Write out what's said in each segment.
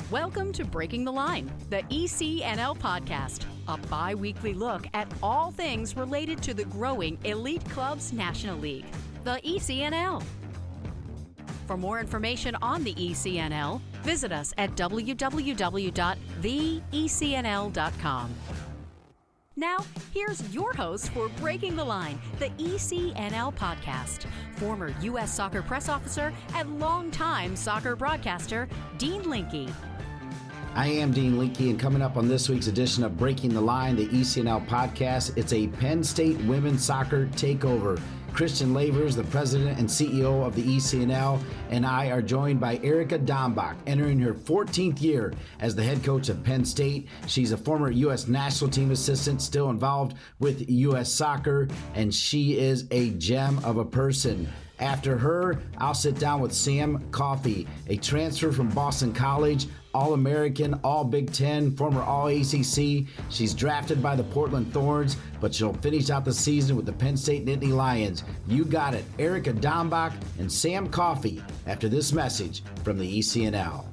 Welcome to Breaking the Line, the ECNL Podcast, a bi-weekly look at all things related to the growing Elite Clubs National League, the ECNL. For more information on the ECNL, visit us at www.theecnl.com. Now, here's your host for Breaking the Line, the ECNL Podcast, former U.S. Soccer press officer and longtime soccer broadcaster, Dean Linke. I am Dean Linke, and coming up on this week's edition of Breaking the Line, the ECNL Podcast, it's a Penn State women's soccer takeover. Christian Lavers, the president and CEO of the ECNL, and I are joined by Erica Dambach, entering her 14th year as the head coach of Penn State. She's a former U.S. national team assistant, still involved with U.S. soccer, and she is a gem of a person. After her, I'll sit down with Sam Coffey, a transfer from Boston College, All-American, All-Big Ten, former All-ACC. She's drafted by the Portland Thorns, but she'll finish out the season with the Penn State Nittany Lions. You got it, Erica Dambach and Sam Coffey, after this message from the ECNL.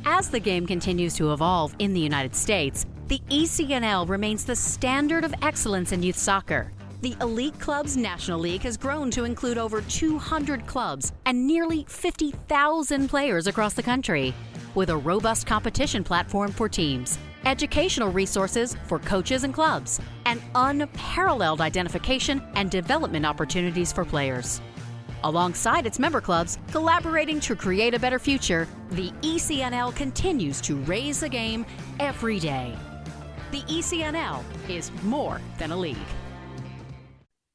As the game continues to evolve in the United States, the ECNL remains the standard of excellence in youth soccer. The Elite Clubs National League has grown to include over 200 clubs and nearly 50,000 players across the country, with a robust competition platform for teams, educational resources for coaches and clubs, and unparalleled identification and development opportunities for players. Alongside its member clubs, collaborating to create a better future, the ECNL continues to raise the game every day. The ECNL is more than a league.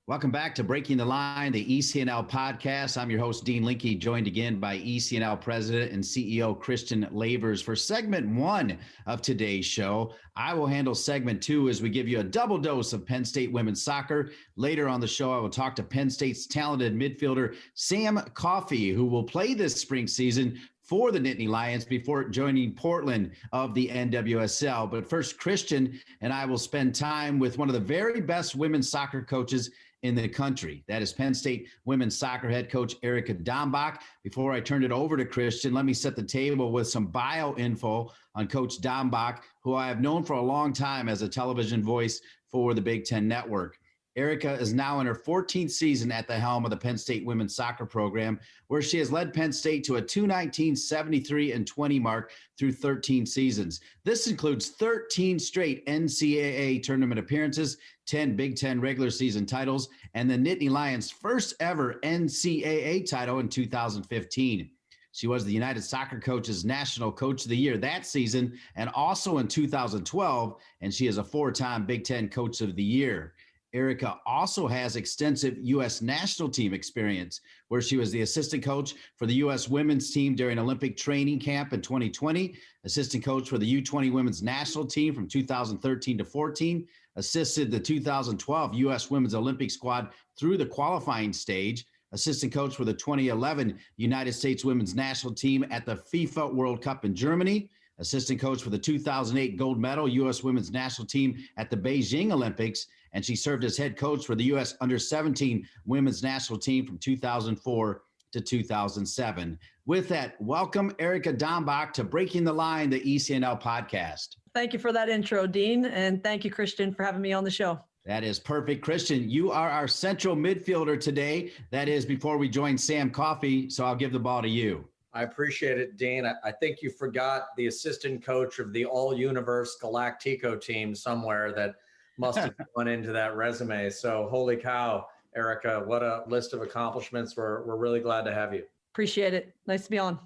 Welcome back to Breaking the Line, the ECNL Podcast. I'm your host, Dean Linke, joined again by ECNL President and CEO Christian Lavers. For segment one of today's show, I will handle segment two as we give you a double dose of Penn State women's soccer. Later on the show, I will talk to Penn State's talented midfielder, Sam Coffey, who will play this spring season for the Nittany Lions before joining Portland of the NWSL. But first, Christian and I will spend time with one of the very best women's soccer coaches in the country. That is Penn State women's soccer head coach Erica Dambach. Before I turn it over to Christian, let me set the table with some bio info on Coach Dambach, who I have known for a long time as a television voice for the Big Ten Network. Erica is now in her 14th season at the helm of the Penn State women's soccer program, where she has led Penn State to a 219, 73, and 20 mark through 13 seasons. This includes 13 straight NCAA tournament appearances, 10 Big Ten regular season titles, and the Nittany Lions' first ever NCAA title in 2015. She was the United Soccer Coaches National Coach of the Year that season and also in 2012, and she is a four-time Big Ten Coach of the Year. Erica also has extensive U.S. national team experience, where she was the assistant coach for the U.S. women's team during Olympic training camp in 2020, assistant coach for the U20 women's national team from 2013 to 14, assisted the 2012 U.S. women's Olympic squad through the qualifying stage, assistant coach for the 2011 United States women's national team at the FIFA World Cup in Germany, assistant coach for the 2008 gold medal U.S. women's national team at the Beijing Olympics, and she served as head coach for the U.S. under-17 women's national team from 2004 to 2007. With that, welcome Erica Dambach to Breaking the Line, the ECNL Podcast. Thank you for that intro, Dean, and thank you, Christian, for having me on the show. That is perfect. Christian, you are our central midfielder today. That is before we join Sam Coffey, so I'll give the ball to you. I appreciate it, Dean. I think you forgot the assistant coach of the All-Universe Galactico team somewhere that must have gone into that resume. So holy cow, Erica, what a list of accomplishments. We're really glad to have you. Appreciate it. Nice to be on.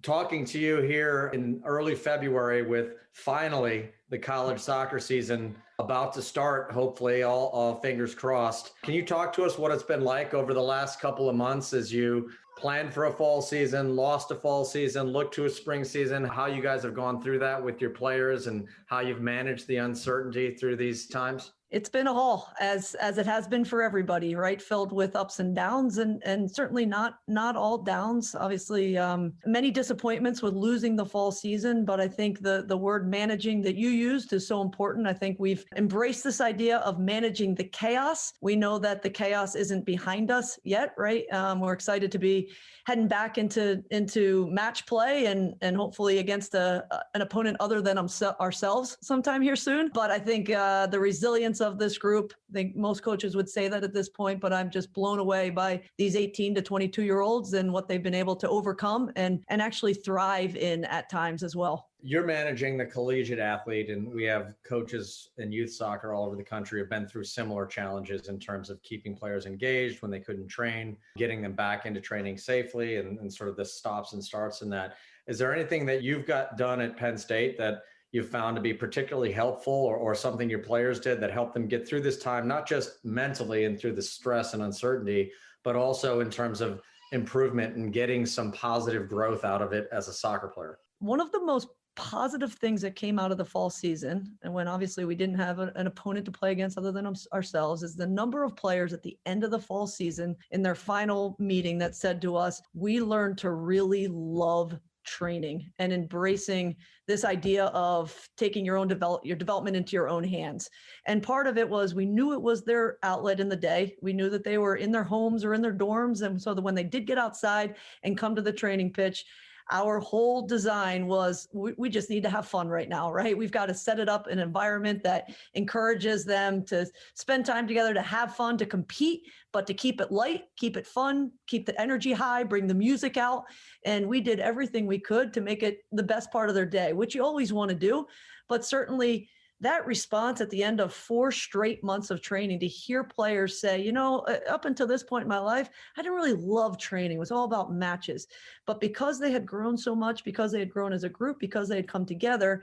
Talking to you here in early February with finally the college soccer season about to start, hopefully, all fingers crossed. Can you talk to us what it's been like over the last couple of months as you planned for a fall season, lost a fall season, looked to a spring season, how you guys have gone through that with your players and how you've managed the uncertainty through these times? It's been a haul, as it has been for everybody, right? Filled with ups and downs, and certainly not all downs. Obviously, many disappointments with losing the fall season, but I think the word managing that you used is so important. I think we've embraced this idea of managing the chaos. We know that the chaos isn't behind us yet, right? We're excited to be heading back into match play and hopefully against an opponent other than ourselves sometime here soon. But I think the resilience of this group, I think most coaches would say that at this point, but I'm just blown away by these 18 to 22-year-olds and what they've been able to overcome and actually thrive in at times as well. You're managing the collegiate athlete, and we have coaches in youth soccer all over the country have been through similar challenges in terms of keeping players engaged when they couldn't train, getting them back into training safely, and sort of the stops and starts in that. Is there anything that you've got done at Penn State that you've found to be particularly helpful, or something your players did that helped them get through this time, not just mentally and through the stress and uncertainty, but also in terms of improvement and getting some positive growth out of it as a soccer player? One of the most positive things that came out of the fall season, and when obviously we didn't have an opponent to play against other than ourselves, is the number of players at the end of the fall season in their final meeting that said to us, we learned to really love training and embracing this idea of taking your development into your own hands. And part of it was we knew it was their outlet in the day. We knew that they were in their homes or in their dorms. And so that when they did get outside and come to the training pitch, our whole design was we just need to have fun right now, right? We've got to set it up an environment that encourages them to spend time together, to have fun, to compete, but to keep it light, keep it fun, keep the energy high, bring the music out. And we did everything we could to make it the best part of their day, which you always want to do. But certainly that response at the end of 4 straight months of training, to hear players say, you know, up until this point in my life, I didn't really love training. It was all about matches. But because they had grown so much, because they had grown as a group, because they had come together,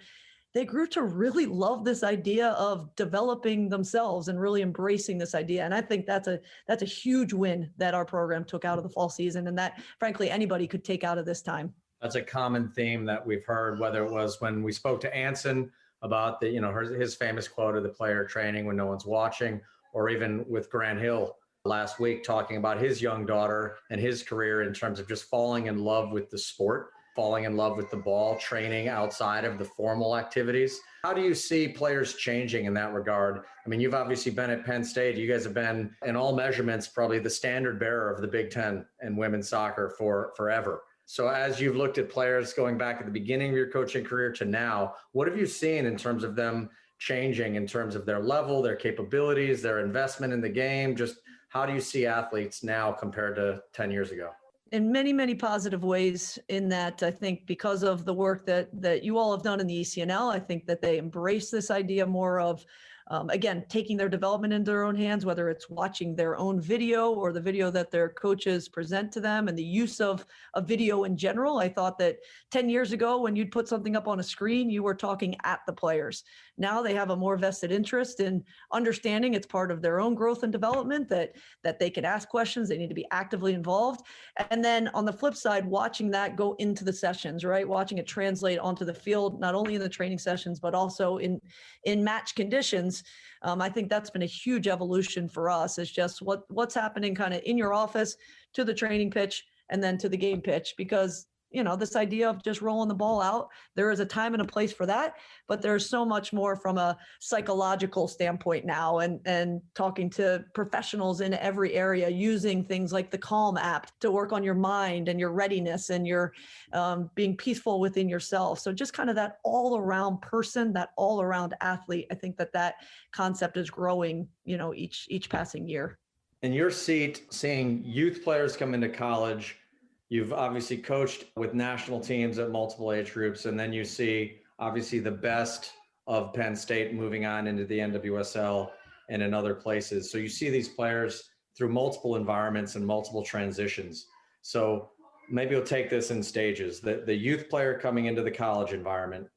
they grew to really love this idea of developing themselves and really embracing this idea. And I think that's a huge win that our program took out of the fall season, and that, frankly, anybody could take out of this time. That's a common theme that we've heard, whether it was when we spoke to Anson about his famous quote of the player training when no one's watching, or even with Grant Hill last week talking about his young daughter and his career in terms of just falling in love with the sport, falling in love with the ball, training outside of the formal activities. How do you see players changing in that regard? I mean, you've obviously been at Penn State. You guys have been, in all measurements, probably the standard bearer of the Big Ten and women's soccer for forever. So as you've looked at players going back at the beginning of your coaching career to now, what have you seen in terms of them changing, in terms of their level, their capabilities, their investment in the game? Just how do you see athletes now compared to 10 years ago? In many, many positive ways, in that I think because of the work that you all have done in the ECNL, I think that they embrace this idea more of, again, taking their development into their own hands, whether it's watching their own video or the video that their coaches present to them, and the use of a video in general. I thought that 10 years ago, when you'd put something up on a screen, you were talking at the players. Now they have a more vested interest in understanding it's part of their own growth and development, that they can ask questions, they need to be actively involved. And then on the flip side, watching that go into the sessions, right? Watching it translate onto the field, not only in the training sessions, but also in match conditions. I think that's been a huge evolution for us. It's just what's happening kind of in your office to the training pitch and then to the game pitch, because this idea of just rolling the ball out, there is a time and a place for that, but there's so much more from a psychological standpoint now, and talking to professionals in every area, using things like the Calm app to work on your mind and your readiness and your being peaceful within yourself. So just kind of that all around person, that all around athlete. I think that concept is growing, each passing year. In your seat, seeing youth players come into college, you've obviously coached with national teams at multiple age groups, and then you see obviously the best of Penn State moving on into the NWSL and in other places. So you see these players through multiple environments and multiple transitions. So maybe we'll take this in stages. The youth player coming into the college environment,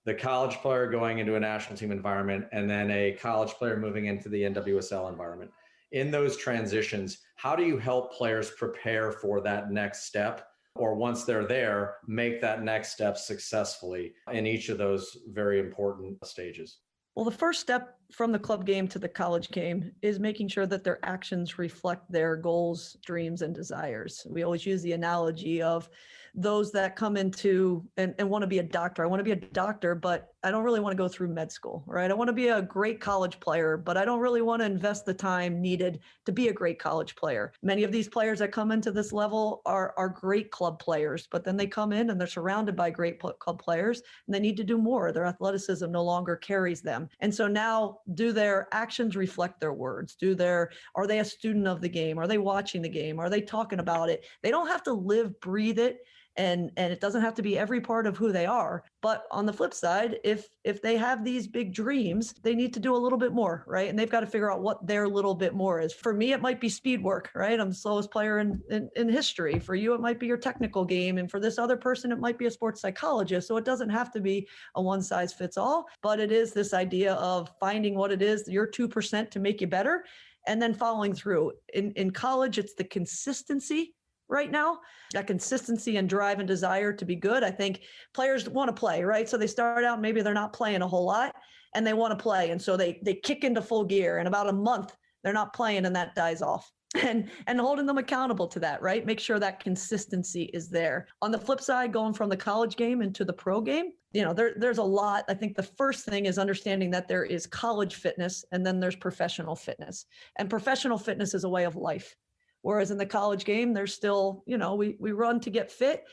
the college player going into a national team environment, and then a college player moving into the NWSL environment. In those transitions, how do you help players prepare for that next step, or once they're there, make that next step successfully in each of those very important stages? Well, the first step from the club game to the college game is making sure that their actions reflect their goals, dreams, and desires. We always use the analogy of those that come into and want to be a doctor. I want to be a doctor, but I don't really want to go through med school, right? I want to be a great college player, but I don't really want to invest the time needed to be a great college player. Many of these players that come into this level are great club players, but then they come in and they're surrounded by great club players and they need to do more. Their athleticism no longer carries them. And so now, do their actions reflect their words? Are they a student of the game? Are they watching the game? Are they talking about it? They don't have to live, breathe it. And it doesn't have to be every part of who they are. But on the flip side, if they have these big dreams, they need to do a little bit more, right? And they've got to figure out what their little bit more is. For me, it might be speed work, right? I'm the slowest player in history. For you, it might be your technical game. And for this other person, it might be a sports psychologist. So it doesn't have to be a one size fits all, but it is this idea of finding what it is, your 2% to make you better, and then following through. In college, it's the consistency. Right now, that consistency and drive and desire to be good. I think players want to play, right? So they start out, maybe they're not playing a whole lot and they want to play. And so they kick into full gear. In about a month, they're not playing and that dies off. And holding them accountable to that, right? Make sure that consistency is there. On the flip side, going from the college game into the pro game, there's a lot. I think the first thing is understanding that there is college fitness and then there's professional fitness. And professional fitness is a way of life. Whereas in the college game, there's still, we run to get fit.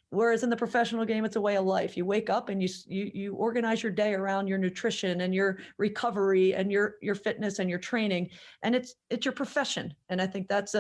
Whereas in the professional game, it's a way of life. You wake up and you organize your day around your nutrition and your recovery and your fitness and your training, and it's your profession. And I think that's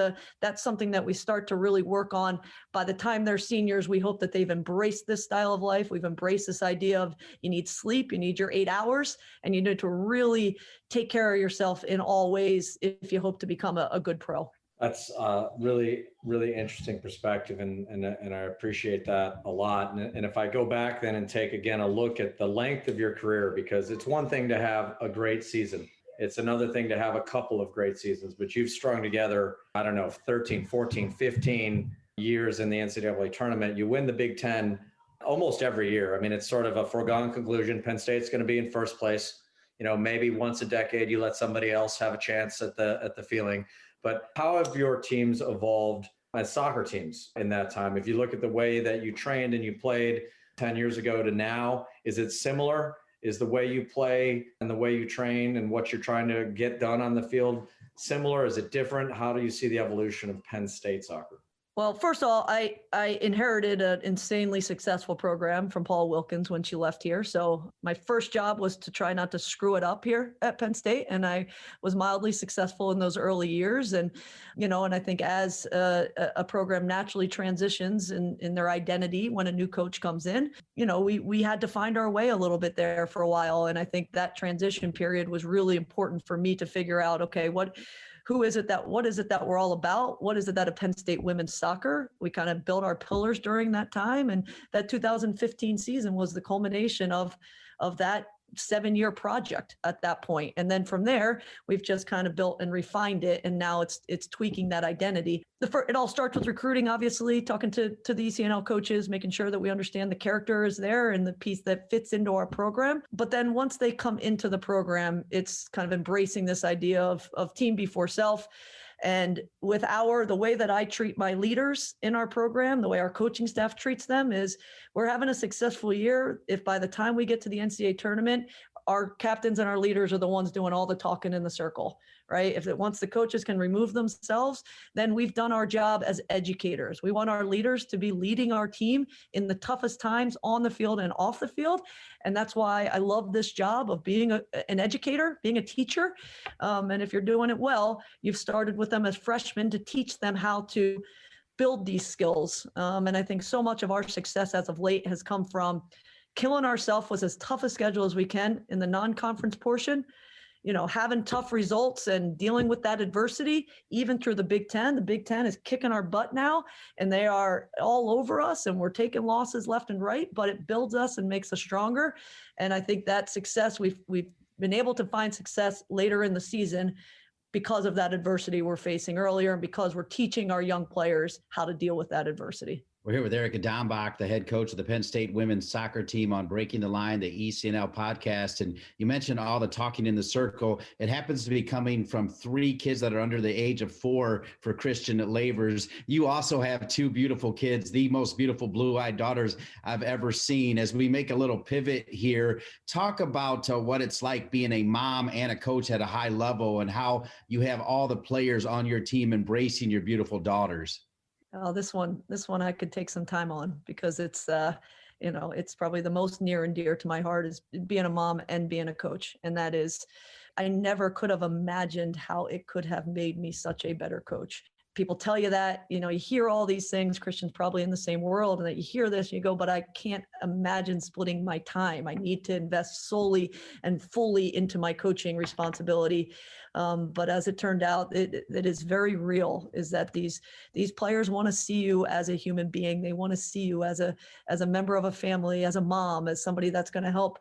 something that we start to really work on. By the time they're seniors, we hope that they've embraced this style of life. We've embraced this idea of you need sleep, you need your 8 hours, and you need to really take care of yourself in all ways if you hope to become a good pro. That's really, really interesting perspective, and I appreciate that a lot. And if I go back then and take again a look at the length of your career, because it's one thing to have a great season. It's another thing to have a couple of great seasons, but you've strung together, 13, 14, 15 years in the NCAA tournament. You win the Big Ten almost every year. I mean, it's sort of a foregone conclusion. Penn State's going to be in first place. Maybe once a decade, you let somebody else have a chance at the feeling. But how have your teams evolved as soccer teams in that time? If you look at the way that you trained and you played 10 years ago to now, is it similar? Is the way you play and the way you train and what you're trying to get done on the field similar? Is it different? How do you see the evolution of Penn State soccer? Well, first of all, I inherited an insanely successful program from Paul Wilkins when she left here. So my first job was to try not to screw it up here at Penn State. And I was mildly successful in those early years. And, and I think as a program naturally transitions in their identity when a new coach comes in, we had to find our way a little bit there for a while. And I think that transition period was really important for me to figure out, okay, what is it that we're all about? What is it that a Penn State women's soccer? We kind of built our pillars during that time. And that 2015 season was the culmination of that 7-year project at that point. And then from there, we've just kind of built and refined it. And now it's tweaking that identity. It all starts with recruiting, obviously, talking to the ECNL coaches, making sure that we understand the character is there and the piece that fits into our program. But then once they come into the program, it's kind of embracing this idea of team before self. And with the way that I treat my leaders in our program, the way our coaching staff treats them is we're having a successful year if by the time we get to the NCAA tournament, our captains and our leaders are the ones doing all the talking in the circle, right? Once the coaches can remove themselves, then we've done our job as educators. We want our leaders to be leading our team in the toughest times on the field and off the field. And that's why I love this job of being an educator, being a teacher. And if you're doing it well, you've started with them as freshmen to teach them how to build these skills. And I think so much of our success as of late has come from killing ourselves with as tough a schedule as we can in the non-conference portion, having tough results and dealing with that adversity, even through the Big Ten. The Big Ten is kicking our butt now, and they are all over us, and we're taking losses left and right, but it builds us and makes us stronger. And I think that success, we've been able to find success later in the season because of that adversity we're facing earlier and because we're teaching our young players how to deal with that adversity. We're here with Erica Dambach, the head coach of the Penn State women's soccer team on Breaking the Line, the ECNL podcast. And you mentioned all the talking in the circle. It happens to be coming from 3 kids that are under the age of 4 for Christian Lavers. You also have 2 beautiful kids, the most beautiful blue-eyed daughters I've ever seen. As we make a little pivot here, talk about what it's like being a mom and a coach at a high level and how you have all the players on your team embracing your beautiful daughters. Oh, this one I could take some time on because it's, it's probably the most near and dear to my heart is being a mom and being a coach. And that is, I never could have imagined how it could have made me such a better coach. People tell you that, you hear all these things, Christian's probably in the same world, and that you hear this and you go, but I can't imagine splitting my time. I need to invest solely and fully into my coaching responsibility. But as it turned out, it is very real, is that these players want to see you as a human being. They want to see you as a member of a family, as a mom, as somebody that's going to help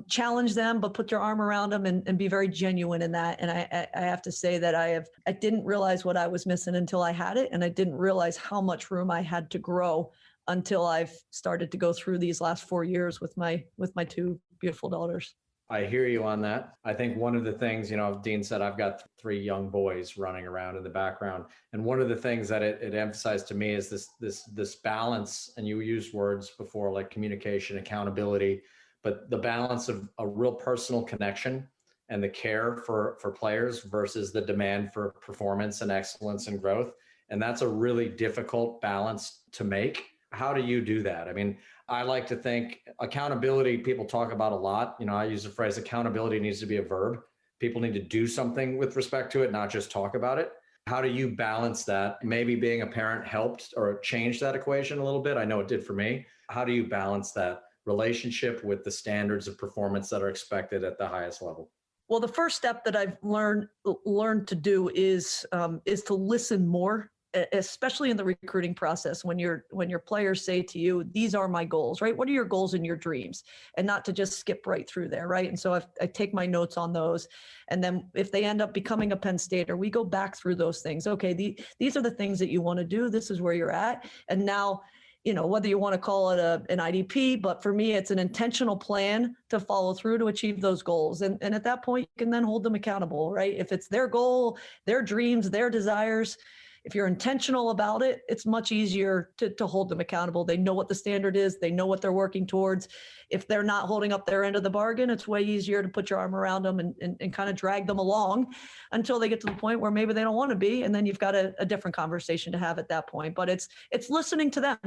challenge them, but put your arm around them and be very genuine in that. And I have to say that I didn't realize what I was missing until I had it. And I didn't realize how much room I had to grow until I've started to go through these last 4 years with my 2 beautiful daughters. I hear you on that. I think one of the things, Dean said, I've got 3 young boys running around in the background. And one of the things that it emphasized to me is this balance, and you used words before like communication, accountability, but the balance of a real personal connection and the care for players versus the demand for performance and excellence and growth. And that's a really difficult balance to make. How do you do that? I mean, I like to think accountability, people talk about a lot. I use the phrase accountability needs to be a verb. People need to do something with respect to it, not just talk about it. How do you balance that? Maybe being a parent helped or changed that equation a little bit. I know it did for me. How do you balance that relationship with the standards of performance that are expected at the highest level? Well, the first step that I've learned to do is to listen more, especially in the recruiting process, when your players say to you, these are my goals, right? What are your goals and your dreams? And not to just skip right through there, right? And so I take my notes on those. And then if they end up becoming a Penn Stater, we go back through those things. Okay, these are the things that you want to do. This is where you're at. And now, whether you want to call it an IDP, but for me, it's an intentional plan to follow through to achieve those goals. And at that point, you can then hold them accountable, right? If it's their goal, their dreams, their desires, if you're intentional about it, it's much easier to hold them accountable. They know what the standard is. They know what they're working towards. If they're not holding up their end of the bargain, it's way easier to put your arm around them and kind of drag them along until they get to the point where maybe they don't want to be. And then you've got a different conversation to have at that point. But it's listening to them,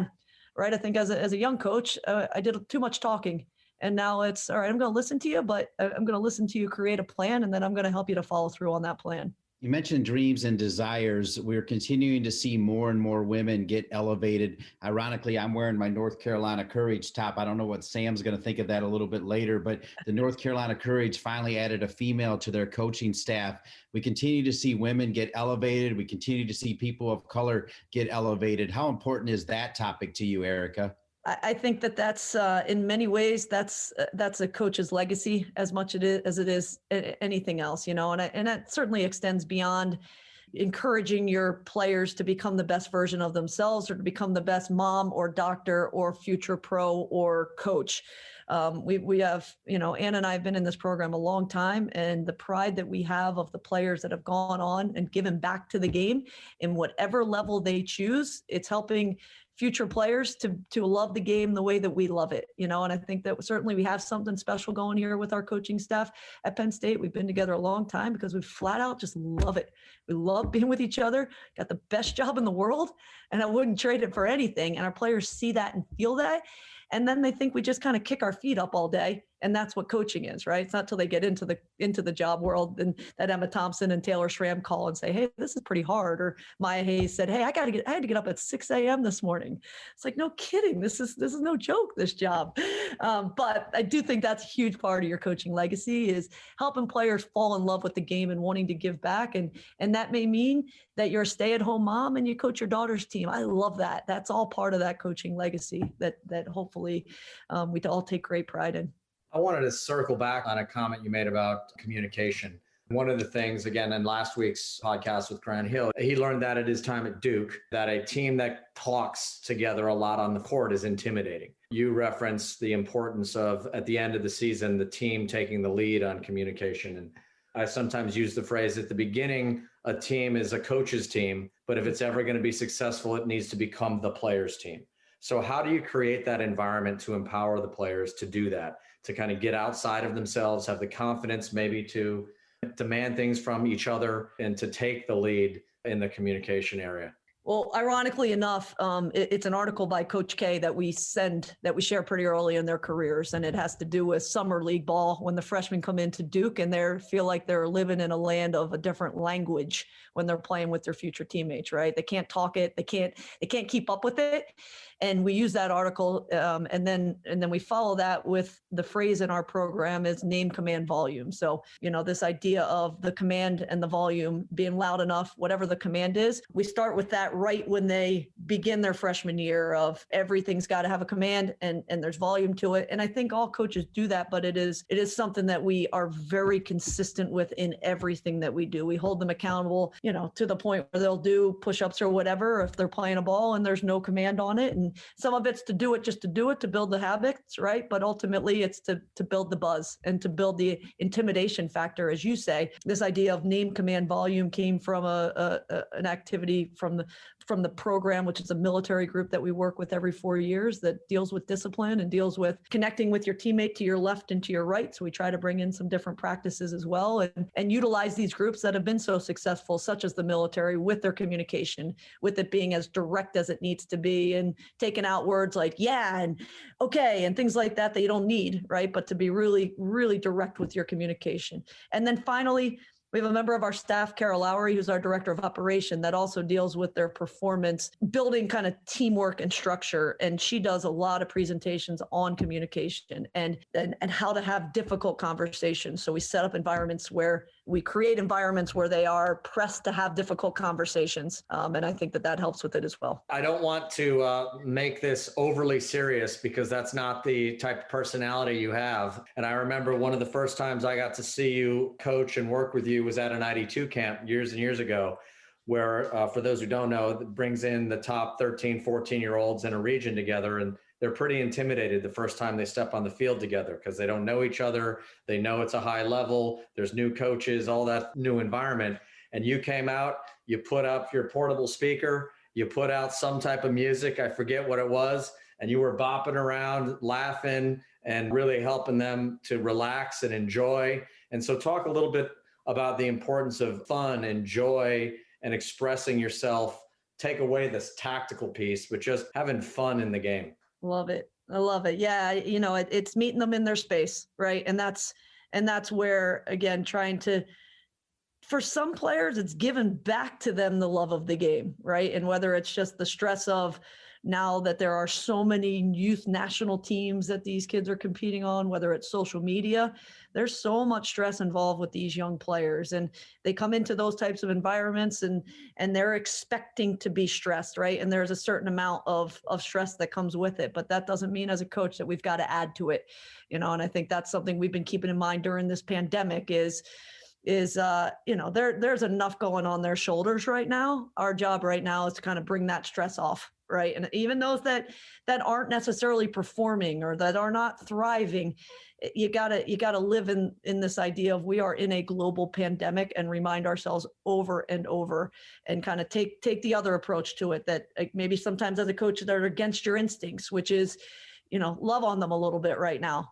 right? I think as a young coach, I did too much talking. And now it's, all right, I'm going to listen to you, but I'm going to listen to you create a plan, and then I'm going to help you to follow through on that plan. You mentioned dreams and desires. We're continuing to see more and more women get elevated. Ironically, I'm wearing my North Carolina Courage top. I don't know what Sam's going to think of that a little bit later, but the North Carolina Courage finally added a female to their coaching staff. We continue to see women get elevated. We continue to see people of color get elevated. How important is that topic to you, Erica? I think that's in many ways that's a coach's legacy as much as it is anything else, and that certainly extends beyond encouraging your players to become the best version of themselves or to become the best mom or doctor or future pro or coach. We have, Ann and I have been in this program a long time, and the pride that we have of the players that have gone on and given back to the game in whatever level they choose, it's helping future players to love the game the way that we love it, and I think that certainly we have something special going here with our coaching staff at Penn State. We've been together a long time because we flat out just love it. We love being with each other, got the best job in the world, and I wouldn't trade it for anything. And our players see that and feel that. And then they think we just kind of kick our feet up all day. And that's what coaching is, right? It's not till they get into the job world and that Emma Thompson and Taylor Schramm call and say, hey, this is pretty hard. Or Maya Hayes said, hey, I had to get up at 6 a.m. this morning. It's like, no kidding. This is no joke, this job. But I do think that's a huge part of your coaching legacy is helping players fall in love with the game and wanting to give back. And that may mean that you're a stay-at-home mom and you coach your daughter's team. I love that. That's all part of that coaching legacy that hopefully we all take great pride in. I wanted to circle back on a comment you made about communication. One of the things, again, in last week's podcast with Grant Hill, he learned that at his time at Duke, that a team that talks together a lot on the court is intimidating. You referenced the importance of, at the end of the season, the team taking the lead on communication. And I sometimes use the phrase at the beginning, a team is a coach's team, but if it's ever going to be successful, it needs to become the players' team. So how do you create that environment to empower the players to do that, to kind of get outside of themselves, have the confidence maybe to demand things from each other and to take the lead in the communication area? Well, ironically enough, it's an article by Coach K that we share pretty early in their careers. And it has to do with summer league ball when the freshmen come into Duke and they feel like they're living in a land of a different language when they're playing with their future teammates, right? They can't talk it. They can't keep up with it. And we use that article, and then we follow that with the phrase in our program is name, command, volume. So, this idea of the command and the volume being loud enough, whatever the command is, we start with that right when they begin their freshman year of everything's got to have a command and there's volume to it. And I think all coaches do that, but it is something that we are very consistent with in everything that we do. We hold them accountable, to the point where they'll do push-ups or whatever if they're playing a ball and there's no command on it. And some of it's to do it just to do it, to build the habits, right? But ultimately it's to build the buzz and to build the intimidation factor, as you say. This idea of name, command, volume came from an activity from the program, which is a military group that we work with every 4 years that deals with discipline and deals with connecting with your teammate to your left and to your right. So we try to bring in some different practices as well and utilize these groups that have been so successful, such as the military, with their communication, with it being as direct as it needs to be and taking out words like, yeah, and okay, and things like that you don't need, right? But to be really, really direct with your communication. And then finally, we have a member of our staff, Carol Lowry, who's our director of operation, that also deals with their performance, building kind of teamwork and structure. And she does a lot of presentations on communication and how to have difficult conversations. So we set up environments where we create environments where they are pressed to have difficult conversations. And I think that helps with it as well. I don't want to make this overly serious because that's not the type of personality you have. And I remember one of the first times I got to see you coach and work with you was at an ID2 camp years and years ago, where for those who don't know, it brings in the top 13, 14-year-olds in a region together. And they're pretty intimidated the first time they step on the field together because they don't know each other. They know it's a high level. There's new coaches, all that new environment. And you came out, you put up your portable speaker, you put out some type of music, I forget what it was, and you were bopping around, laughing, and really helping them to relax and enjoy. And so talk a little bit about the importance of fun and joy and expressing yourself. Take away this tactical piece, but just having fun in the game. Love it. I love it. Yeah. It's meeting them in their space. Right. And that's where, again, for some players, it's given back to them the love of the game. Right. And whether it's just the stress of now that there are so many youth national teams that these kids are competing on, whether it's social media, there's so much stress involved with these young players. And they come into those types of environments and they're expecting to be stressed, right? And there's a certain amount of stress that comes with it. But that doesn't mean as a coach that we've got to add to it, and I think that's something we've been keeping in mind during this pandemic is there's enough going on their shoulders right now. Our job right now is to kind of bring that stress off. Right. And even those that aren't necessarily performing or that are not thriving, you gotta live in this idea of we are in a global pandemic and remind ourselves over and over and kind of take the other approach to it that maybe sometimes as a coach that are against your instincts, which is, love on them a little bit right now.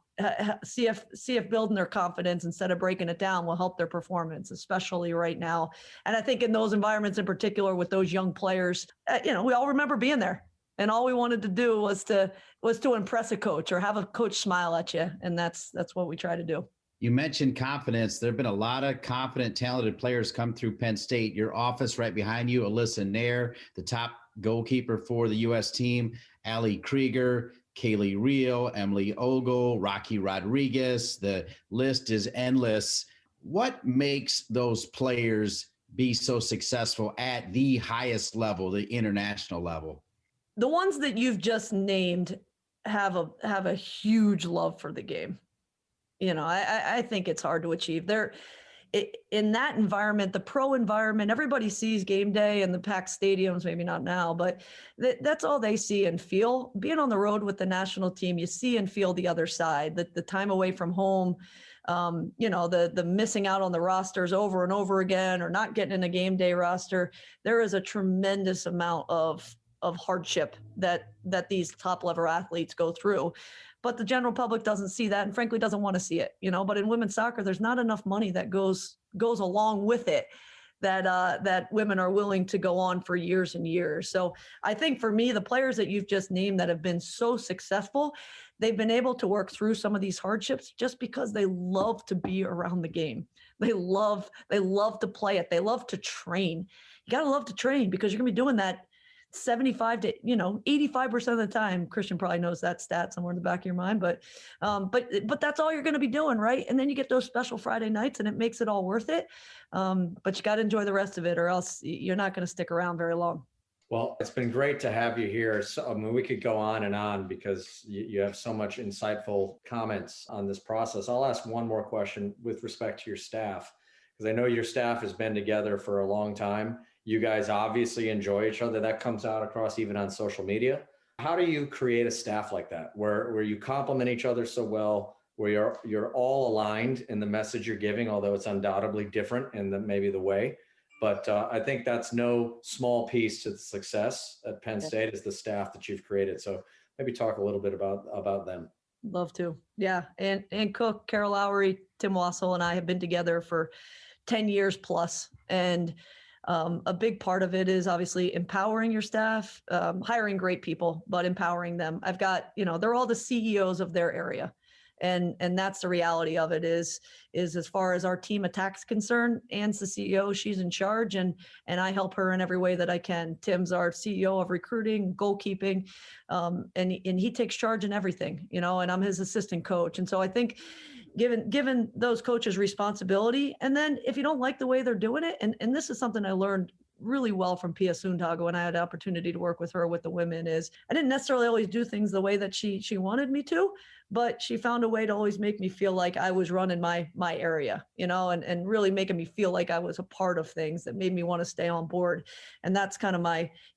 See if building their confidence instead of breaking it down will help their performance, especially right now. And I think in those environments in particular with those young players, we all remember being there and all we wanted to do was to impress a coach or have a coach smile at you. And that's what we try to do. You mentioned confidence. There have been a lot of confident, talented players come through Penn State. Your office right behind you, Alyssa Nair, the top goalkeeper for the U.S. team, Ali Krieger, Kaylee Reel, Emily Ogle, Rocky Rodriguez. The list is endless. What makes those players be so successful at the highest level, the international level? The ones that you've just named have a huge love for the game. I think it's hard to achieve. in that environment, the pro environment, everybody sees game day and the packed stadiums, maybe not now, but that's all they see and feel. Being on the road with the national team, you see and feel the other side, the time away from home, the missing out on the rosters over and over again, or not getting in a game day roster. There is a tremendous amount of hardship that these top level athletes go through. But the general public doesn't see that, and frankly doesn't want to see it, but in women's soccer, there's not enough money that goes along with it that women are willing to go on for years and years. So I think for me, the players that you've just named that have been so successful, they've been able to work through some of these hardships just because they love to be around the game. They love to play it. They love to train. You got to love to train, because you're going to be doing that 75 to 85% of the time. Christian probably knows that stat somewhere in the back of your mind, but that's all you're going to be doing, right? And then you get those special Friday nights, and it makes it all worth it. But you got to enjoy the rest of it, or else you're not going to stick around very long. Well, it's been great to have you here. So, we could go on and on because you have so much insightful comments on this process. I'll ask one more question with respect to your staff, because I know your staff has been together for a long time. You guys obviously enjoy each other. That comes out across even on social media. How do you create a staff like that, where you complement each other so well, where you're all aligned in the message you're giving, although it's undoubtedly different in maybe the way. But I think that's no small piece to the success at Penn State is the staff that you've created. So maybe talk a little bit about them. Love to. Yeah. And Cook, Carol Lowry, Tim Wassel, and I have been together for 10 years plus. And a big part of it is obviously empowering your staff, hiring great people, but empowering them. I've got, they're all the CEOs of their area. And that's the reality of it is as far as our team attack's concerned, Anne's the CEO, she's in charge, and I help her in every way that I can. Tim's our CEO of recruiting, goalkeeping, and he takes charge in everything, and I'm his assistant coach. And so I think given those coaches responsibility, and then if you don't like the way they're doing it, and this is something I learned really well from Pia Sundhage when I had the opportunity to work with her with the women, is I didn't necessarily always do things the way that she wanted me to, but she found a way to always make me feel like I was running my area, and really making me feel like I was a part of things that made me want to stay on board. And that's kind of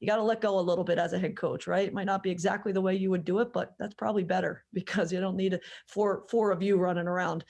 you got to let go a little bit as a head coach, right? It might not be exactly the way you would do it, but that's probably better because you don't need four of you running around.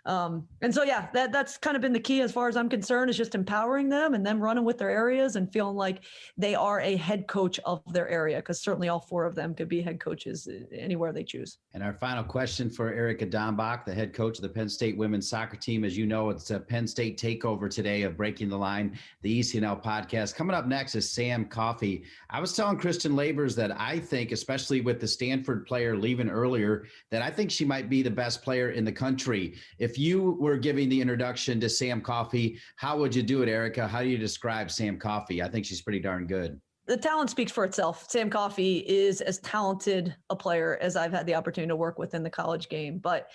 And so, yeah, that's kind of been the key as far as I'm concerned, is just empowering them and them running with their areas and feeling like they are a head coach of their area, because certainly all four of them could be head coaches anywhere they choose. And our final question for Erica Dambach, the head coach of the Penn State women's soccer team. As you know, it's a Penn State takeover today of Breaking the Line, the ECNL podcast. Coming up next is Sam Coffey. I was telling Christian Lavers that I think, especially with the Stanford player leaving earlier, that I think she might be the best player in the country. If you were giving the introduction to Sam Coffey, how would you do it, Erica? How do you describe Sam Coffey? I think she's pretty darn good. The talent speaks for itself. Sam Coffey is as talented a player as I've had the opportunity to work with in the college game. But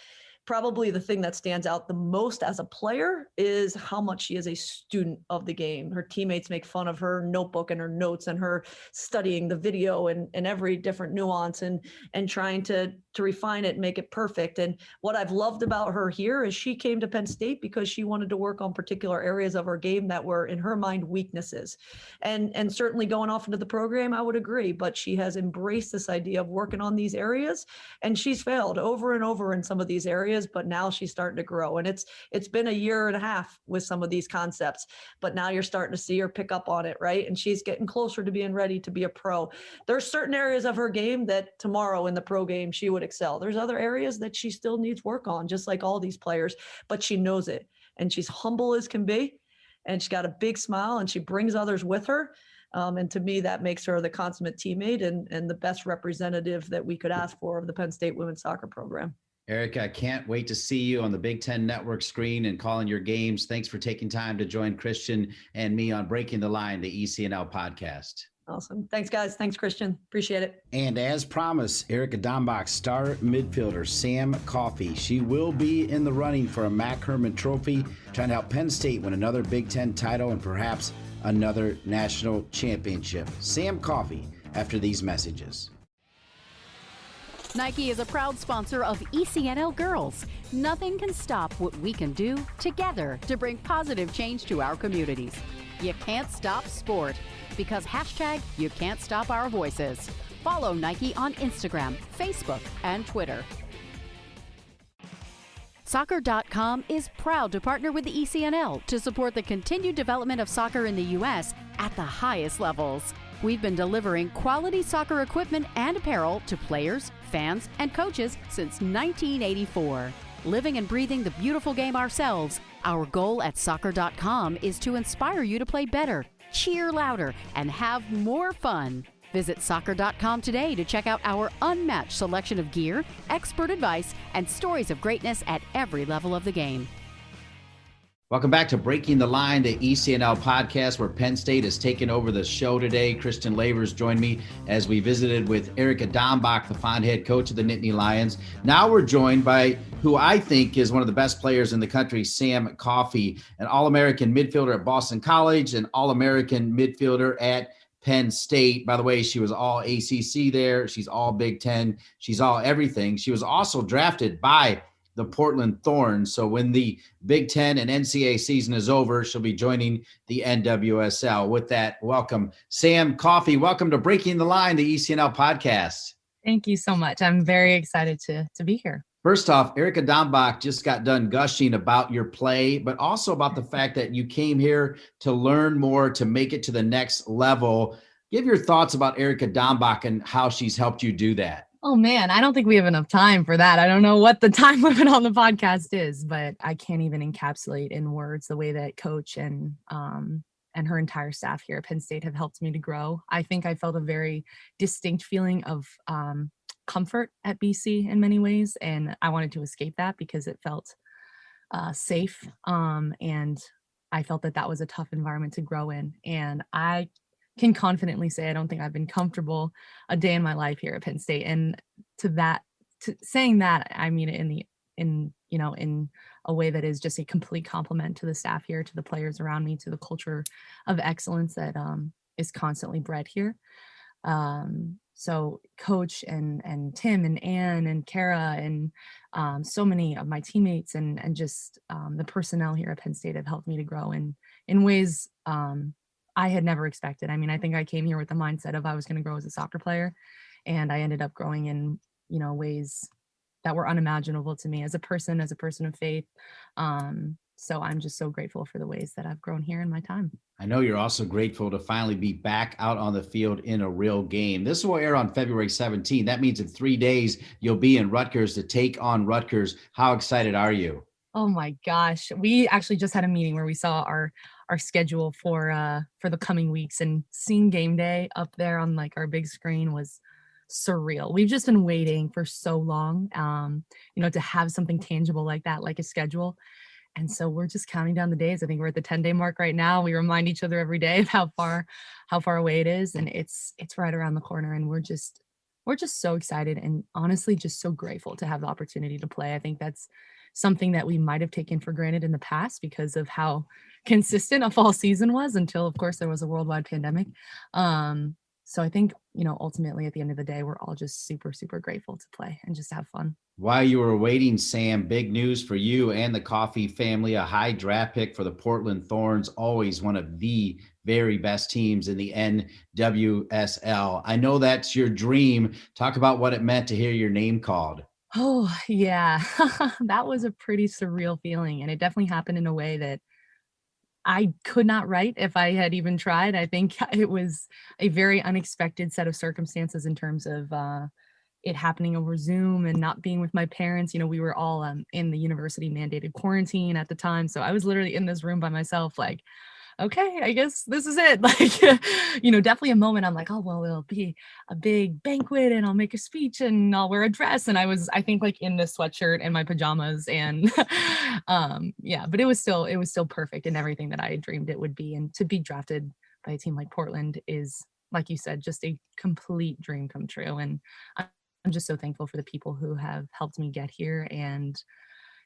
probably the thing that stands out the most as a player is how much she is a student of the game. Her teammates make fun of her notebook and her notes and her studying the video and every different nuance and trying to refine it and make it perfect. And what I've loved about her here is she came to Penn State because she wanted to work on particular areas of her game that were, in her mind, weaknesses. And certainly going off into the program, I would agree, but she has embraced this idea of working on these areas, and she's failed over and over in some of these areas, but now she's starting to grow. And it's been a year and a half with some of these concepts, but now you're starting to see her pick up on it, right? And she's getting closer to being ready to be a pro. There's certain areas of her game that tomorrow in the pro game she would excel. There's other areas that she still needs work on, just like all these players, but she knows it. And she's humble as can be. And she's got a big smile and she brings others with her. And to me, that makes her the consummate teammate and the best representative that we could ask for of the Penn State women's soccer program. Erica, I can't wait to see you on the Big Ten Network screen and calling your games. Thanks for taking time to join Christian and me on Breaking the Line, the ECNL podcast. Awesome. Thanks, guys. Thanks, Christian. Appreciate it. And as promised, Erica Dambach, star midfielder Sam Coffey. She will be in the running for a Mac Herman Trophy, trying to help Penn State win another Big Ten title and perhaps another national championship. Sam Coffey after these messages. Nike is a proud sponsor of ECNL Girls. Nothing can stop what we can do together to bring positive change to our communities. You can't stop sport because hashtag you can't stop our voices. Follow Nike on Instagram, Facebook, and Twitter. Soccer.com is proud to partner with the ECNL to support the continued development of soccer in the U.S. at the highest levels. We've been delivering quality soccer equipment and apparel to players, fans, and coaches since 1984. Living and breathing the beautiful game ourselves, our goal at Soccer.com is to inspire you to play better, cheer louder, and have more fun. Visit Soccer.com today to check out our unmatched selection of gear, expert advice, and stories of greatness at every level of the game. Welcome back to Breaking the Line, the ECNL podcast, where Penn State has taken over the show today. Christian Lavers joined me as we visited with Erica Dambach, the fond head coach of the Nittany Lions. Now we're joined by who I think is one of the best players in the country, Sam Coffey, an All-American midfielder at Boston College, an All-American midfielder at Penn State. By the way, she was all ACC there. She's all Big Ten. She's all everything. She was also drafted by the Portland Thorns. So when the Big Ten and NCAA season is over, she'll be joining the NWSL. With that, welcome, Sam Coffey. Welcome to Breaking the Line, the ECNL podcast. Thank you so much. I'm very excited to be here. First off, Erica Dambach just got done gushing about your play, but also about the fact that you came here to learn more, to make it to the next level. Give your thoughts about Erica Dambach and how she's helped you do that. Oh man, I don't think we have enough time for that. I don't know what the time limit on the podcast is, but I can't even encapsulate in words the way that Coach and her entire staff here at Penn State have helped me to grow. I think I felt a very distinct feeling of comfort at BC in many ways, and I wanted to escape that because it felt safe, and I felt that was a tough environment to grow in. And I can confidently say I don't think I've been comfortable a day in my life here at Penn State. And to saying that, I mean it in a way that is just a complete compliment to the staff here, to the players around me, to the culture of excellence that is constantly bred here. So Coach and Tim and Ann and Kara and so many of my teammates and just the personnel here at Penn State have helped me to grow in ways I had never expected. I mean, I think I came here with the mindset of I was going to grow as a soccer player, and I ended up growing in, ways that were unimaginable to me as a person of faith. So I'm just so grateful for the ways that I've grown here in my time. I know you're also grateful to finally be back out on the field in a real game. This will air on February 17. That means in 3 days, you'll be in Rutgers to take on Rutgers. How excited are you? Oh my gosh. We actually just had a meeting where we saw our schedule for the coming weeks, and seeing game day up there on like our big screen was surreal. We've just been waiting for so long, to have something tangible like that, like a schedule. And so we're just counting down the days. I think we're at the 10-day mark right now. We remind each other every day of how far away it is. And it's right around the corner. And we're just so excited and honestly just so grateful to have the opportunity to play. I think that's something that we might have taken for granted in the past because of how consistent a fall season was until, of course, there was a worldwide pandemic. So I think, ultimately at the end of the day, we're all just super, super grateful to play and just have fun. While you were waiting, Sam, big news for you and the Coffey family, a high draft pick for the Portland Thorns, always one of the very best teams in the NWSL. I know that's your dream. Talk about what it meant to hear your name called. Oh, yeah. That was a pretty surreal feeling. And it definitely happened in a way that I could not write if I had even tried. I think it was a very unexpected set of circumstances in terms of it happening over Zoom and not being with my parents. We were all in the university mandated quarantine at the time. So I was literally in this room by myself, like, okay, I guess this is it. Like, definitely a moment I'm like, oh, well, it'll be a big banquet and I'll make a speech and I'll wear a dress. And I think like in this sweatshirt and my pajamas and but it was still perfect and everything that I had dreamed it would be. And to be drafted by a team like Portland is, like you said, just a complete dream come true. And I'm just so thankful for the people who have helped me get here. And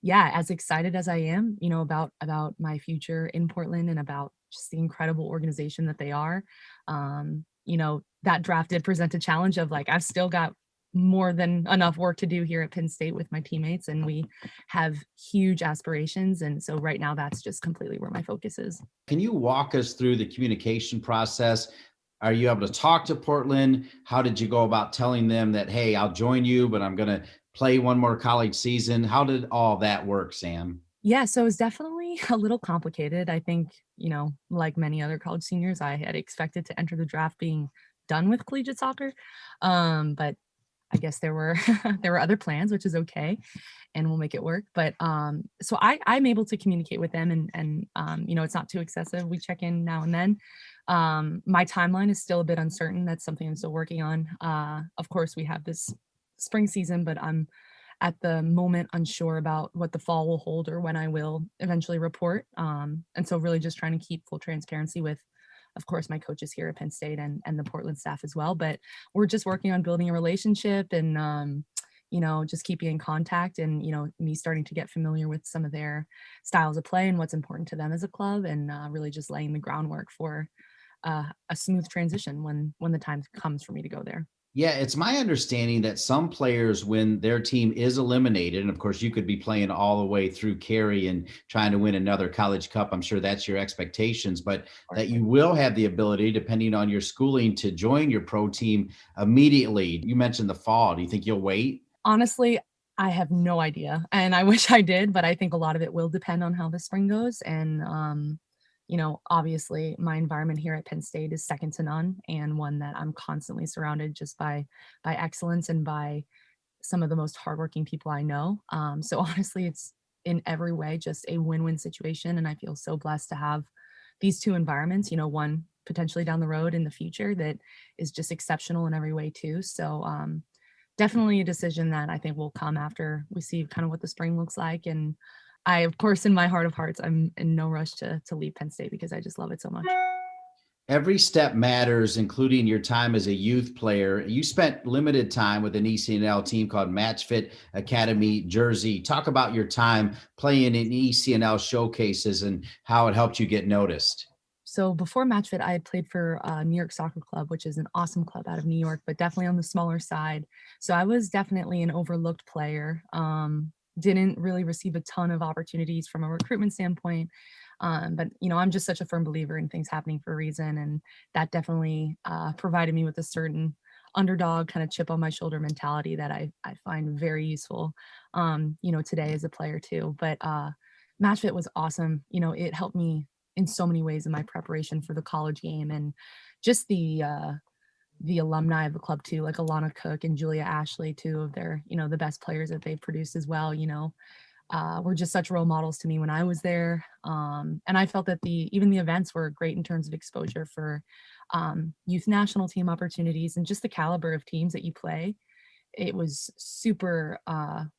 yeah, as excited as I am, about my future in Portland and about just the incredible organization that they are, that draft did present a challenge of like, I've still got more than enough work to do here at Penn State with my teammates, and we have huge aspirations. And so right now that's just completely where my focus is. Can you walk us through the communication process? Are you able to talk to Portland? How did you go about telling them that, hey, I'll join you, but I'm going to play one more college season? How did all that work, Sam? Yeah, so it was definitely a little complicated. I think, like many other college seniors, I had expected to enter the draft being done with collegiate soccer. But I guess there were there were other plans, which is okay, and we'll make it work. But so I'm able to communicate with them, and it's not too excessive. We check in now and then. My timeline is still a bit uncertain. That's something I'm still working on. Of course, we have this spring season, but I'm at the moment unsure about what the fall will hold or when I will eventually report. And so really just trying to keep full transparency with, of course, my coaches here at Penn State and the Portland staff as well. But we're just working on building a relationship and, just keeping in contact and, me starting to get familiar with some of their styles of play and what's important to them as a club, and really just laying the groundwork for a smooth transition when the time comes for me to go there. Yeah, it's my understanding that some players, when their team is eliminated, and of course you could be playing all the way through Cary and trying to win another college cup, I'm sure that's your expectations, but that you will have the ability, depending on your schooling, to join your pro team immediately. You mentioned the fall. Do you think you'll wait? Honestly, I have no idea, and I wish I did, but I think a lot of it will depend on how the spring goes. And obviously my environment here at Penn State is second to none, and one that I'm constantly surrounded just by excellence and by some of the most hardworking people I know. So honestly, it's in every way just a win-win situation. And I feel so blessed to have these two environments, one potentially down the road in the future that is just exceptional in every way too. So definitely a decision that I think will come after we see kind of what the spring looks like. And I, of course, in my heart of hearts, I'm in no rush to leave Penn State because I just love it so much. Every step matters, including your time as a youth player. You spent limited time with an ECNL team called Match Fit Academy Jersey. Talk about your time playing in ECNL showcases and how it helped you get noticed. So before Match Fit, I had played for New York Soccer Club, which is an awesome club out of New York, but definitely on the smaller side. So I was definitely an overlooked player. Didn't really receive a ton of opportunities from a recruitment standpoint. But, I'm just such a firm believer in things happening for a reason. And that definitely provided me with a certain underdog kind of chip on my shoulder mentality that I find very useful, today as a player too. But Match Fit was awesome. It helped me in so many ways in my preparation for the college game, and just the alumni of the club too, like Alana Cook and Julia Ashley, two of their, the best players that they've produced as well, were just such role models to me when I was there. And I felt that even the events were great in terms of exposure for youth national team opportunities and just the caliber of teams that you play. It was super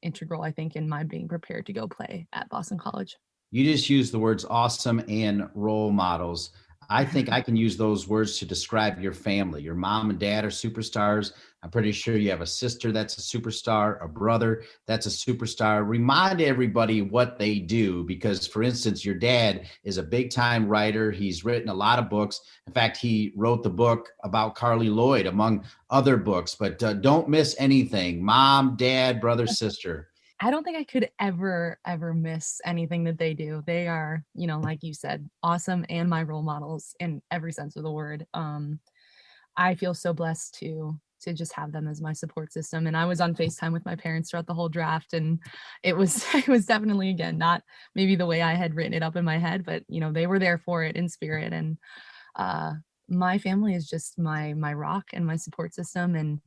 integral, I think, in my being prepared to go play at Boston College. You just used the words awesome and role models. I think I can use those words to describe your family. Your mom and dad are superstars. I'm pretty sure you have a sister that's a superstar, a brother that's a superstar. Remind everybody what they do, because, for instance, your dad is a big-time writer. He's written a lot of books. In fact, he wrote the book about Carly Lloyd, among other books. But don't miss anything. Mom, dad, brother, sister. I don't think I could ever miss anything that they do. They are, like you said, awesome and my role models in every sense of the word. I feel so blessed to just have them as my support system. And I was on FaceTime with my parents throughout the whole draft, and it was definitely, again, not maybe the way I had written it up in my head, but they were there for it in spirit. And my family is just my rock and my support system, and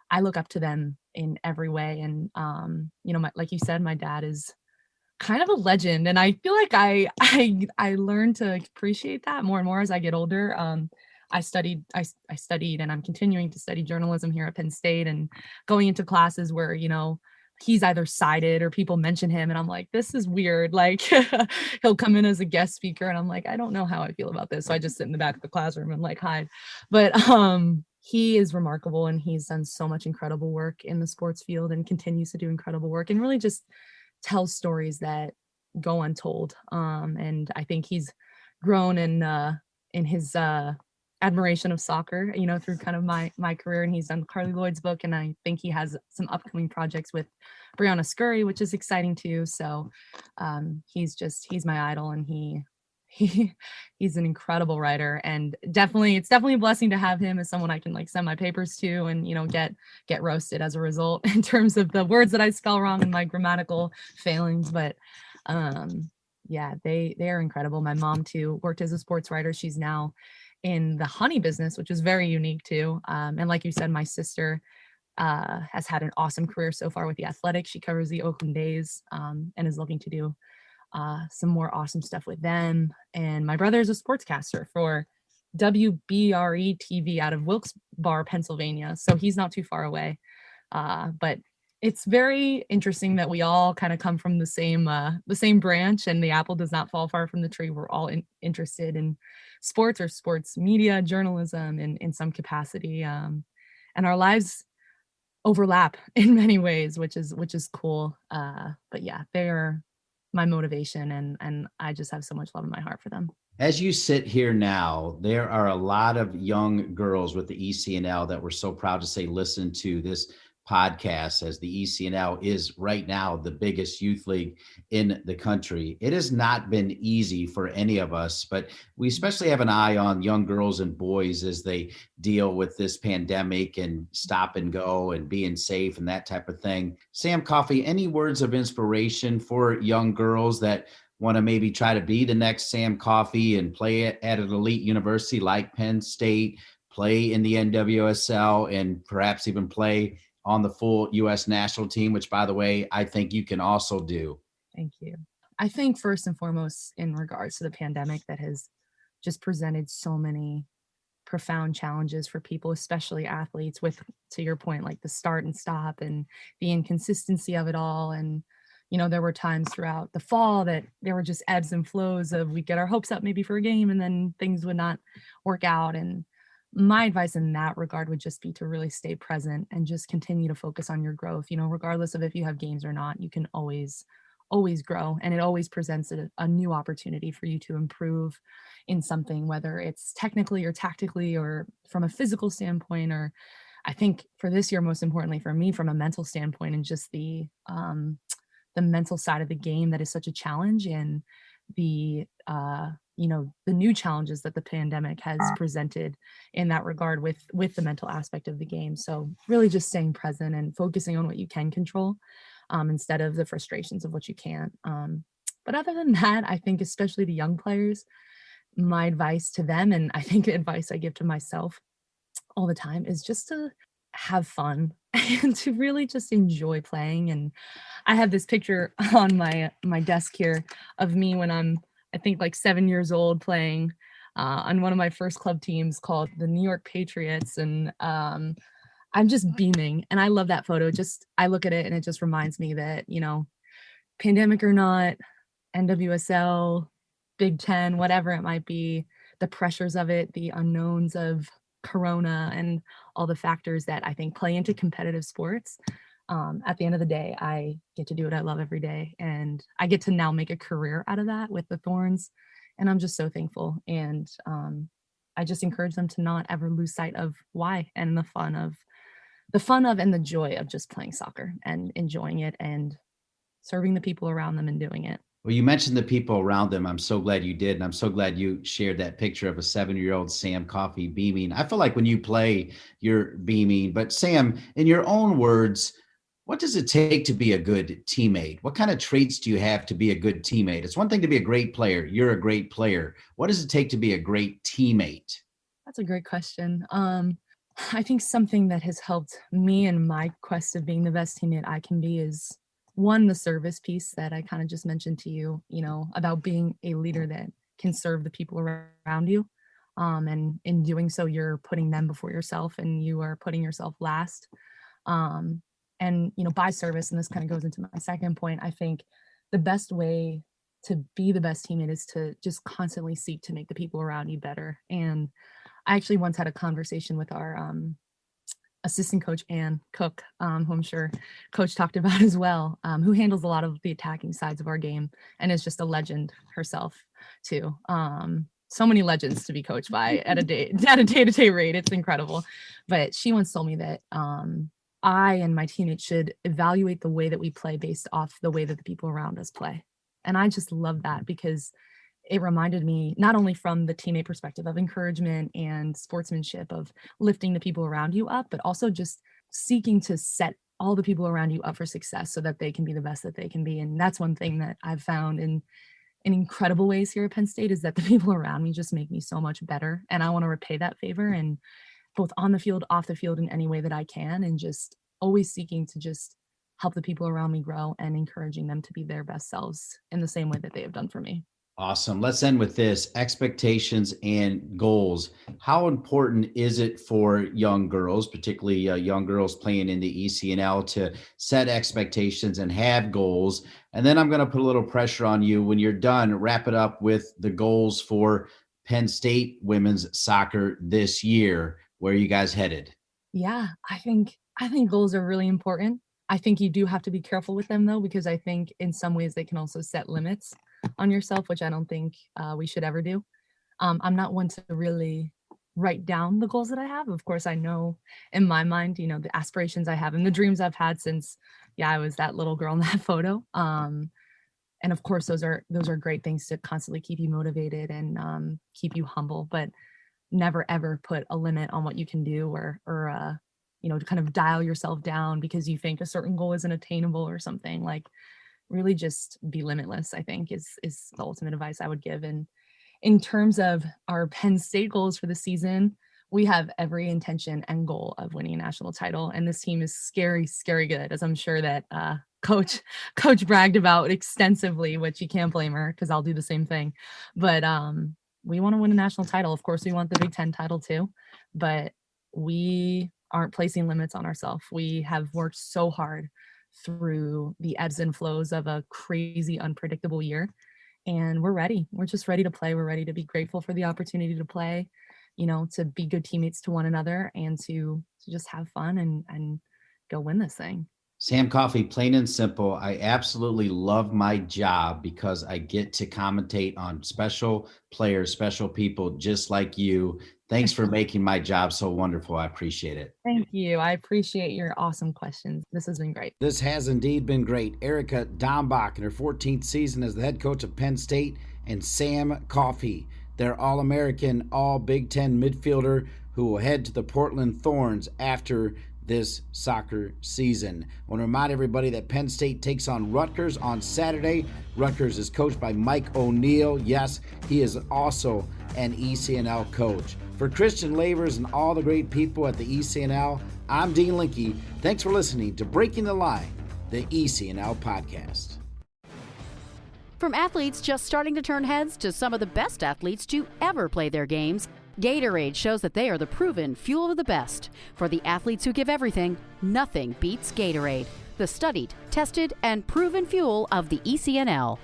I look up to them in every way. And, like you said, my dad is kind of a legend, and I feel like I learned to appreciate that more and more as I get older. I studied and I'm continuing to study journalism here at Penn State, and going into classes where, he's either cited or people mention him, and I'm like, this is weird. Like he'll come in as a guest speaker and I'm like, I don't know how I feel about this. So I just sit in the back of the classroom and like hide. But he is remarkable, and he's done so much incredible work in the sports field and continues to do incredible work and really just tells stories that go untold. And I think he's grown in his admiration of soccer, through kind of my career. And he's done Carly Lloyd's book, and I think he has some upcoming projects with Brianna Scurry, which is exciting too. So he's my idol, and he's an incredible writer, and it's definitely a blessing to have him as someone I can like send my papers to and get roasted as a result in terms of the words that I spell wrong and my grammatical failings. But yeah, they are incredible. My mom too worked as a sports writer. She's now in the honey business, which is very unique too. And like you said, my sister has had an awesome career so far with the Athletics. She covers the Oakland A's and is looking to do some more awesome stuff with them. And my brother is a sportscaster for WBRE TV out of Wilkes-Barre, Pennsylvania. So he's not too far away. But it's very interesting that we all kind of come from the same branch, and the apple does not fall far from the tree. We're all interested in sports or sports media, journalism in some capacity. And our lives overlap in many ways, which is cool. But yeah, they are my motivation, and I just have so much love in my heart for them. As you sit here now, there are a lot of young girls with the ECNL that we're so proud to say listen to this podcast, as the ECNL is right now the biggest youth league in the country. It has not been easy for any of us, but we especially have an eye on young girls and boys as they deal with this pandemic and stop and go and being safe and that type of thing. Sam Coffey, any words of inspiration for young girls that want to maybe try to be the next Sam Coffey and play at an elite university like Penn State, play in the NWSL, and perhaps even play on the full U.S. national team, which, by the way, I think you can also do? Thank you. I think first and foremost, in regards to the pandemic that has just presented so many profound challenges for people, especially athletes, with, to your point, like the start and stop and the inconsistency of it all. And, there were times throughout the fall that there were just ebbs and flows of we'd get our hopes up maybe for a game and then things would not work out. And my advice in that regard would just be to really stay present and just continue to focus on your growth. Regardless of if you have games or not, you can always grow, and it always presents a new opportunity for you to improve in something, whether it's technically or tactically or from a physical standpoint, or I think for this year, most importantly for me, from a mental standpoint, and just the mental side of the game that is such a challenge, and the new challenges that the pandemic has presented in that regard with the mental aspect of the game. So really just staying present and focusing on what you can control instead of the frustrations of what you can't. But other than that, I think especially the young players, my advice to them, and I think advice I give to myself all the time, is just to have fun and to really just enjoy playing. And I have this picture on my desk here of me when I'm, I think, like 7 years old, playing on one of my first club teams called the New York Patriots. And I'm just beaming. And I love that photo. I look at it and it just reminds me that, pandemic or not, NWSL, Big Ten, whatever it might be, the pressures of it, the unknowns of Corona, and all the factors that I think play into competitive sports. At the end of the day, I get to do what I love every day, and I get to now make a career out of that with the Thorns, and I'm just so thankful. And I just encourage them to not ever lose sight of why, and the fun of and the joy of just playing soccer and enjoying it and serving the people around them and doing it. Well, you mentioned the people around them. I'm so glad you did. And I'm so glad you shared that picture of a 7-year-old Sam Coffey beaming. I feel like when you play, you're beaming. But Sam, in your own words, what does it take to be a good teammate? What kind of traits do you have to be a good teammate? It's one thing to be a great player. You're a great player. What does it take to be a great teammate? That's a great question. I think something that has helped me in my quest of being the best teammate I can be is, one, the service piece that I kind of just mentioned to you, about being a leader that can serve the people around you. And in doing so, you're putting them before yourself, and you are putting yourself last. And, by service, and this kind of goes into my second point, I think the best way to be the best teammate is to just constantly seek to make the people around you better. And I actually once had a conversation with our assistant coach, Ann Cook, who I'm sure Coach talked about as well, who handles a lot of the attacking sides of our game and is just a legend herself too. so many legends to be coached by at a day-to-day rate. It's incredible. But she once told me that I and my teammates should evaluate the way that we play based off the way that the people around us play. And I just love that, because it reminded me, not only from the teammate perspective of encouragement and sportsmanship of lifting the people around you up, but also just seeking to set all the people around you up for success so that they can be the best that they can be. And that's one thing that I've found in incredible ways here at Penn State, is that the people around me just make me so much better. And I want to repay that favor, and both on the field, off the field, in any way that I can, and just always seeking to just help the people around me grow and encouraging them to be their best selves in the same way that they have done for me. Awesome. Let's end with this: expectations and goals. How important is it for young girls, particularly young girls playing in the ECNL, to set expectations and have goals? And then I'm going to put a little pressure on you. When you're done, wrap it up with the goals for Penn State women's soccer this year. Where are you guys headed? Yeah, I think goals are really important. I think you do have to be careful with them, though, because I think in some ways they can also set limits on yourself, which I don't think we should ever do. I'm not one to really write down the goals that I have. Of course, I know in my mind, the aspirations I have and the dreams I've had since, I was that little girl in that photo. And of course, those are great things to constantly keep you motivated and keep you humble, but never ever put a limit on what you can do, or to kind of dial yourself down because you think a certain goal isn't attainable or something. Like, really just be limitless, I think is the ultimate advice I would give. And in terms of our Penn State goals for the season, we have every intention and goal of winning a national title. And this team is scary, scary good, as I'm sure that coach bragged about extensively, which you can't blame her, because I'll do the same thing. But we want to win a national title. Of course, we want the Big Ten title too, but we aren't placing limits on ourselves. We have worked so hard through the ebbs and flows of a crazy, unpredictable year. And we're ready. We're just ready to play. We're ready to be grateful for the opportunity to play, to be good teammates to one another, and to just have fun and go win this thing. Sam Coffey, plain and simple, I absolutely love my job because I get to commentate on special players, special people just like you. Thanks for making my job so wonderful. I appreciate it. Thank you. I appreciate your awesome questions. This has been great. This has indeed been great. Erica Dambach in her 14th season as the head coach of Penn State, and Sam Coffey, their All-American, All-Big Ten midfielder who will head to the Portland Thorns after this soccer season. I want to remind everybody that Penn State takes on Rutgers on Saturday. Rutgers is coached by Mike O'Neill. Yes, he is also an ECNL coach. For Christian Lavers and all the great people at the ECNL, I'm Dean Linke. Thanks for listening to Breaking the Line, the ECNL Podcast. From athletes just starting to turn heads to some of the best athletes to ever play their games, Gatorade shows that they are the proven fuel of the best. For the athletes who give everything, nothing beats Gatorade, the studied, tested, and proven fuel of the ECNL.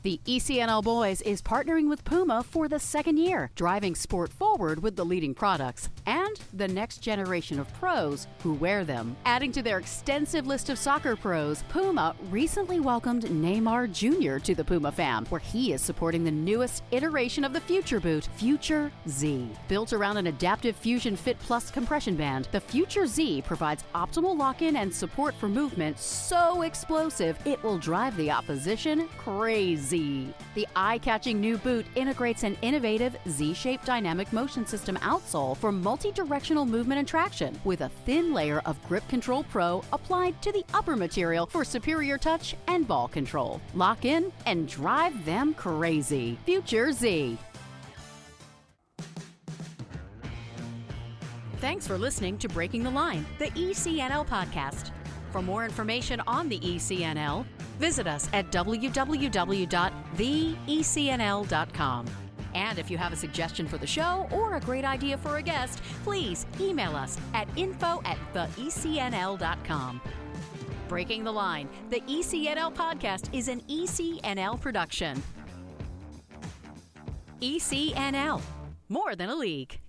The ECNL Boys is partnering with Puma for the second year, driving sport forward with the leading products and the next generation of pros who wear them. Adding to their extensive list of soccer pros, Puma recently welcomed Neymar Jr. to the Puma fam, where he is supporting the newest iteration of the Future Boot, Future Z. Built around an adaptive Fusion Fit Plus compression band, the Future Z provides optimal lock-in and support for movement so explosive it will drive the opposition crazy. The eye-catching new boot integrates an innovative Z-shaped dynamic motion system outsole for multi-directional movement and traction, with a thin layer of Grip Control Pro applied to the upper material for superior touch and ball control. Lock in and drive them crazy. Future Z. Thanks for listening to Breaking the Line, the ECNL Podcast. For more information on the ECNL, visit us at www.theecnl.com. And if you have a suggestion for the show or a great idea for a guest, please email us at info@theecnl.com. Breaking the Line, the ECNL Podcast is an ECNL production. ECNL, more than a league.